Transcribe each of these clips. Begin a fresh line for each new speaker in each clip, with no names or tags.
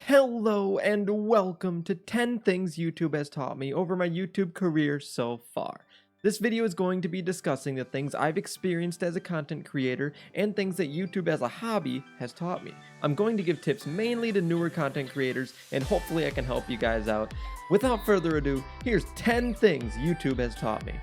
Hello and welcome to 10 things YouTube has taught me over my YouTube career so far. This video is going to be discussing the things I've experienced as a content creator and things that YouTube as a hobby has taught me. I'm going to give tips mainly to newer content creators and hopefully I can help you guys out. Without further ado, here's 10 things YouTube has taught me.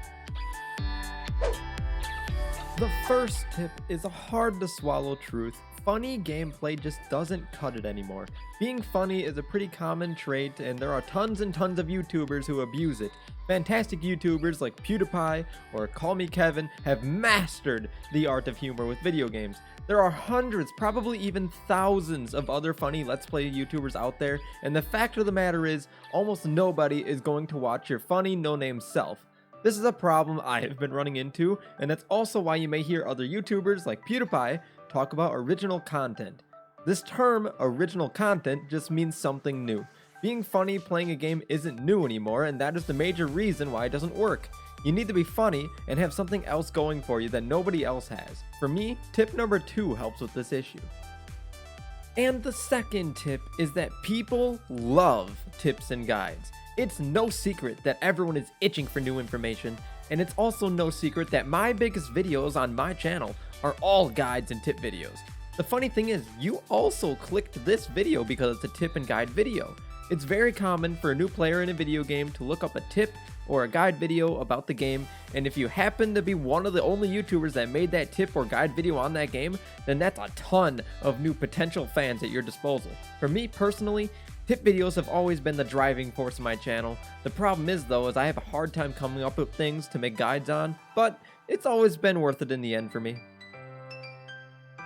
The first tip is a hard to swallow truth. Funny gameplay just doesn't cut it anymore. Being funny is a pretty common trait and there are tons and tons of YouTubers who abuse it. Fantastic YouTubers like PewDiePie or Call Me Kevin have mastered the art of humor with video games. There are hundreds, probably even thousands of other funny Let's Play YouTubers out there, and the fact of the matter is, almost nobody is going to watch your funny no-name self. This is a problem I have been running into, and that's also why you may hear other YouTubers like PewDiePie talk about original content. This term, original content, just means something new. Being funny playing a game isn't new anymore, and that is the major reason why it doesn't work. You need to be funny and have something else going for you that nobody else has. For me, tip number 2 helps with this issue. And the second tip is that people love tips and guides. It's no secret that everyone is itching for new information, and it's also no secret that my biggest videos on my channel are all guides and tip videos. The funny thing is, you also clicked this video because it's a tip and guide video. It's very common for a new player in a video game to look up a tip or a guide video about the game, and if you happen to be one of the only YouTubers that made that tip or guide video on that game, then that's a ton of new potential fans at your disposal. For me personally, tip videos have always been the driving force of my channel. The problem is though, is I have a hard time coming up with things to make guides on, but it's always been worth it in the end for me.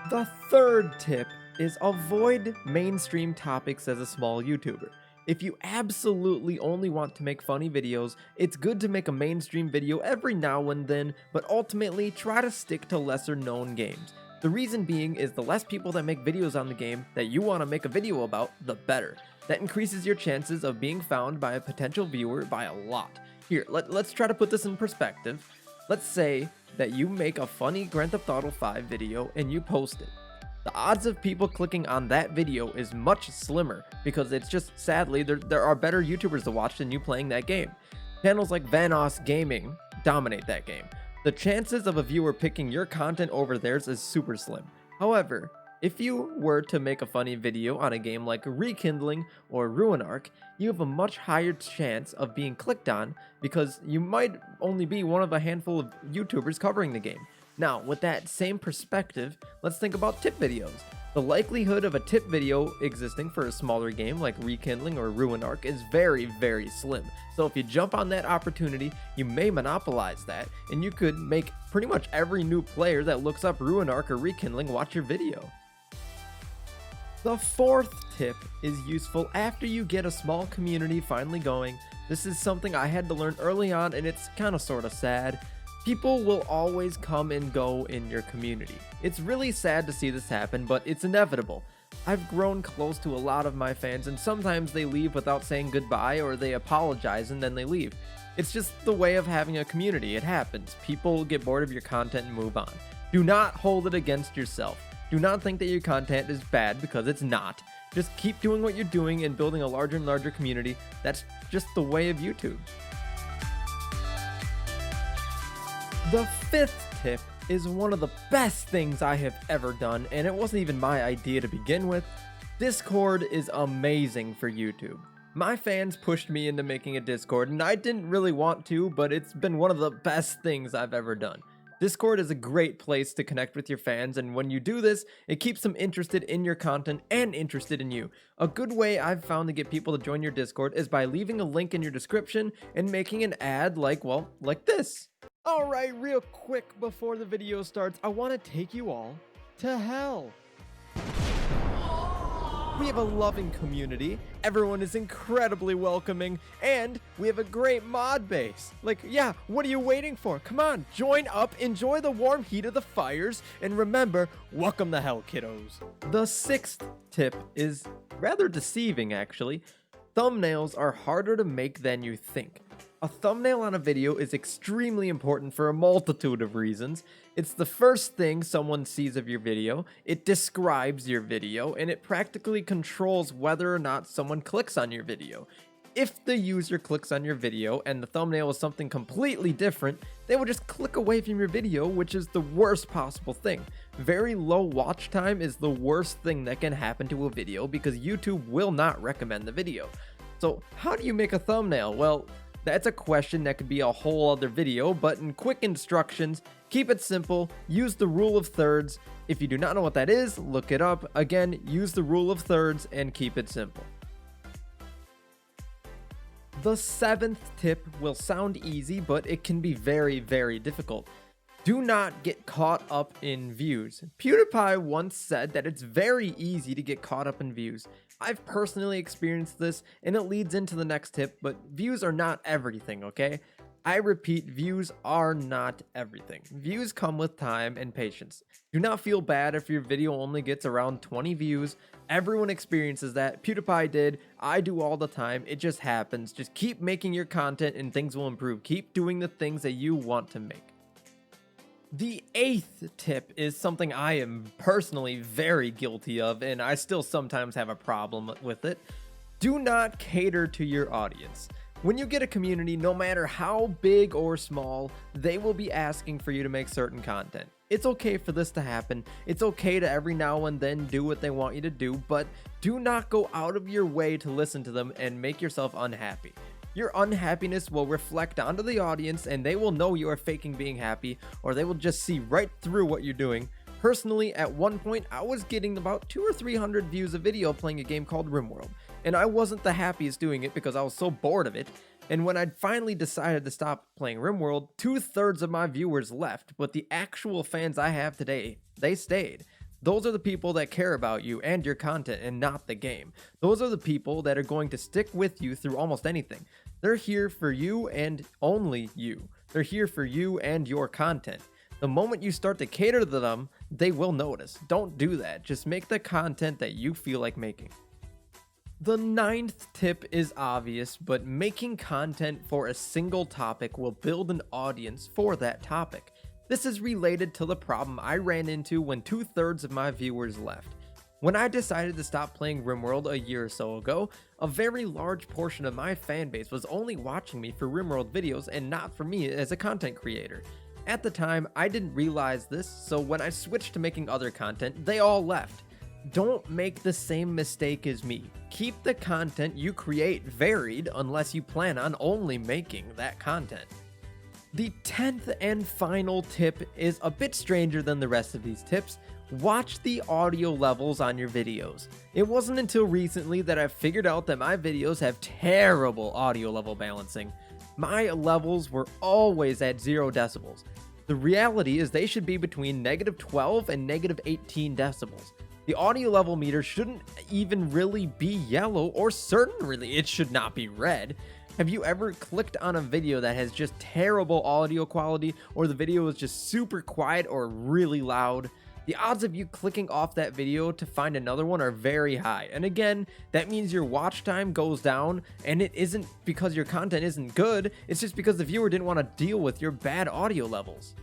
The third tip is avoid mainstream topics as a small YouTuber. If you absolutely only want to make funny videos, it's good to make a mainstream video every now and then, but ultimately try to stick to lesser known games. The reason being is the less people that make videos on the game that you want to make a video about, the better. That increases your chances of being found by a potential viewer by a lot. Here, let's try to put this in perspective. Let's say that you make a funny Grand Theft Auto 5 video and you post it. The odds of people clicking on that video is much slimmer because it's just, sadly, there are better YouTubers to watch than you playing that game. Channels like Vanoss Gaming dominate that game. The chances of a viewer picking your content over theirs is super slim. However, if you were to make a funny video on a game like Rekindling or Ruin Arc, you have a much higher chance of being clicked on because you might only be one of a handful of YouTubers covering the game. Now, with that same perspective, let's think about tip videos. The likelihood of a tip video existing for a smaller game like Rekindling or Ruin Arc is very, very slim. So if you jump on that opportunity, you may monopolize that, and you could make pretty much every new player that looks up Ruin Arc or Rekindling watch your video. The fourth tip is useful after you get a small community finally going. This is something I had to learn early on, and it's kind of sort of sad. People will always come and go in your community. It's really sad to see this happen, but it's inevitable. I've grown close to a lot of my fans, and sometimes they leave without saying goodbye or they apologize and then they leave. It's just the way of having a community. It happens. People get bored of your content and move on. Do not hold it against yourself. Do not think that your content is bad because it's not. Just keep doing what you're doing and building a larger and larger community. That's just the way of YouTube. The fifth tip is one of the best things I have ever done, and it wasn't even my idea to begin with. Discord is amazing for YouTube. My fans pushed me into making a Discord, and I didn't really want to, but it's been one of the best things I've ever done. Discord is a great place to connect with your fans, and when you do this, it keeps them interested in your content and interested in you. A good way I've found to get people to join your Discord is by leaving a link in your description and making an ad like this. Alright, real quick before the video starts, I want to take you all to hell. We have a loving community, everyone is incredibly welcoming, and we have a great mod base. Like, yeah, what are you waiting for? Come on, join up, enjoy the warm heat of the fires, and remember, welcome to hell, kiddos. The sixth tip is rather deceiving, actually. Thumbnails are harder to make than you think. A thumbnail on a video is extremely important for a multitude of reasons. It's the first thing someone sees of your video, it describes your video, and it practically controls whether or not someone clicks on your video. If the user clicks on your video and the thumbnail is something completely different, they will just click away from your video, which is the worst possible thing. Very low watch time is the worst thing that can happen to a video because YouTube will not recommend the video. So how do you make a thumbnail? Well, that's a question that could be a whole other video, but in quick instructions, keep it simple, use the rule of thirds. If you do not know what that is, look it up. Again, use the rule of thirds and keep it simple. The seventh tip will sound easy, but it can be very, very difficult. Do not get caught up in views. PewDiePie once said that it's very easy to get caught up in views. I've personally experienced this, and it leads into the next tip, but views are not everything, okay? I repeat, views are not everything. Views come with time and patience. Do not feel bad if your video only gets around 20 views. Everyone experiences that. PewDiePie did. I do all the time. It just happens. Just keep making your content and things will improve. Keep doing the things that you want to make. The eighth tip is something I am personally very guilty of, and I still sometimes have a problem with it. Do not cater to your audience. When you get a community, no matter how big or small, they will be asking for you to make certain content. It's okay for this to happen. It's okay to every now and then do what they want you to do, but do not go out of your way to listen to them and make yourself unhappy. Your unhappiness will reflect onto the audience and they will know you are faking being happy, or they will just see right through what you're doing. Personally, at one point, I was getting about 200 or 300 views a video playing a game called RimWorld, and I wasn't the happiest doing it because I was so bored of it. And when I finally decided to stop playing RimWorld, 2/3 of my viewers left, but the actual fans I have today, they stayed. Those are the people that care about you and your content and not the game. Those are the people that are going to stick with you through almost anything. They're here for you and only you. They're here for you and your content. The moment you start to cater to them, they will notice. Don't do that. Just make the content that you feel like making. The ninth tip is obvious, but making content for a single topic will build an audience for that topic. This is related to the problem I ran into when 2/3 of my viewers left. When I decided to stop playing RimWorld a year or so ago, a very large portion of my fan base was only watching me for RimWorld videos and not for me as a content creator. At the time, I didn't realize this, so when I switched to making other content, they all left. Don't make the same mistake as me. Keep the content you create varied unless you plan on only making that content. The 10th and final tip is a bit stranger than the rest of these tips. Watch the audio levels on your videos. It wasn't until recently that I figured out that my videos have terrible audio level balancing. My levels were always at 0 decibels. The reality is they should be between -12 and -18 decibels. The audio level meter shouldn't even really be yellow, or certainly it should not be red. Have you ever clicked on a video that has just terrible audio quality, or the video is just super quiet or really loud? The odds of you clicking off that video to find another one are very high. And again, that means your watch time goes down, and it isn't because your content isn't good, it's just because the viewer didn't want to deal with your bad audio levels.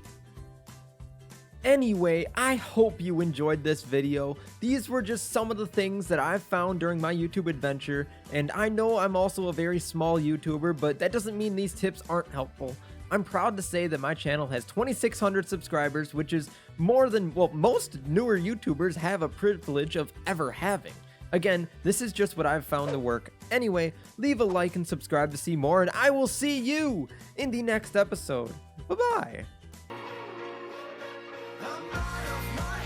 Anyway, I hope you enjoyed this video. These were just some of the things that I've found during my YouTube adventure, and I know I'm also a very small YouTuber, but that doesn't mean these tips aren't helpful. I'm proud to say that my channel has 2,600 subscribers, which is more than, well, most newer YouTubers have a privilege of ever having. Again, this is just what I've found to work. Anyway, leave a like and subscribe to see more, and I will see you in the next episode. Bye-bye.
I'm out of my